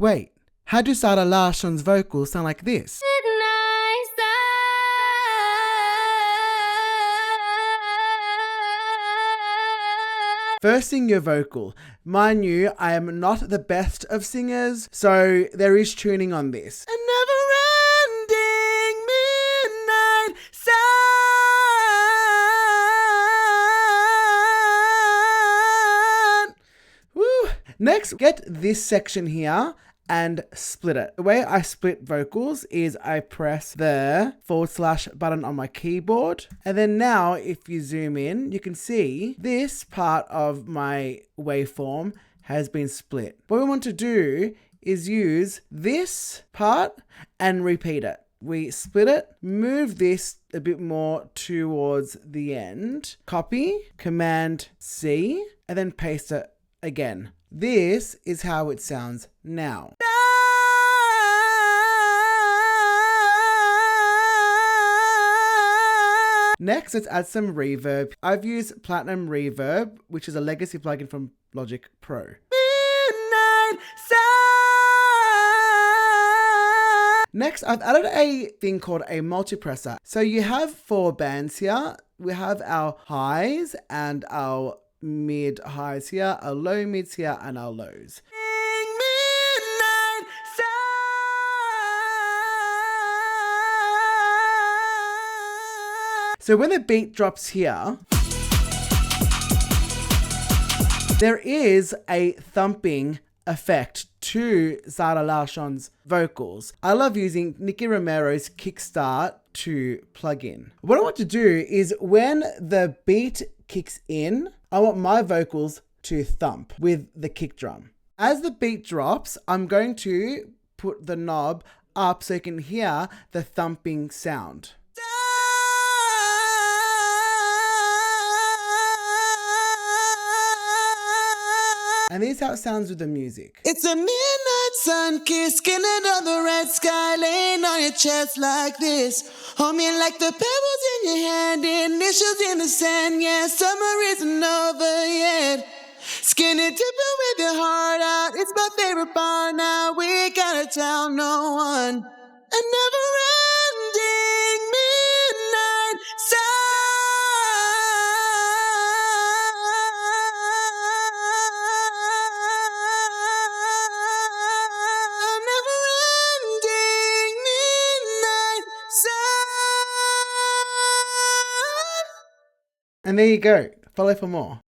Wait, how do Zara Larsson's vocals sound like this? First, sing your vocal. Mind you, I am not the best of singers, so there is tuning on this. A never-ending midnight sun. Woo. Next, get this section here and split it. The way I split vocals is I press the / button on my keyboard. And then now if you zoom in, you can see this part of my waveform has been split. What we want to do is use this part and repeat it. We split it, move this a bit more towards the end, copy, Command C, and then paste it again. This is how it sounds now. Next, let's add some reverb. I've used Platinum Reverb, which is a legacy plugin from Logic Pro. Midnight sun. Next, I've added a thing called a multipressor. So you have 4 bands here. We have our highs and our mid highs here, our low mids here, and our lows. So when the beat drops here, there is a thumping effect to Zara Larsson's vocals. I love using Nicky Romero's Kickstart to plug in. What I want to do is when the beat kicks in, I want my vocals to thump with the kick drum. As the beat drops, I'm going to put the knob up so you can hear the thumping sound. And this is how it sounds with the music. It's a midnight sun kiss, skin under the red sky, laying on your chest like this. Hold me like the pebbles in your hand, initials in the sand. Yeah, summer isn't over yet. Skinny dipping with your heart out, it's my favorite part now. We gotta tell no one. A never-ending midnight sun. And there you go. Follow for more.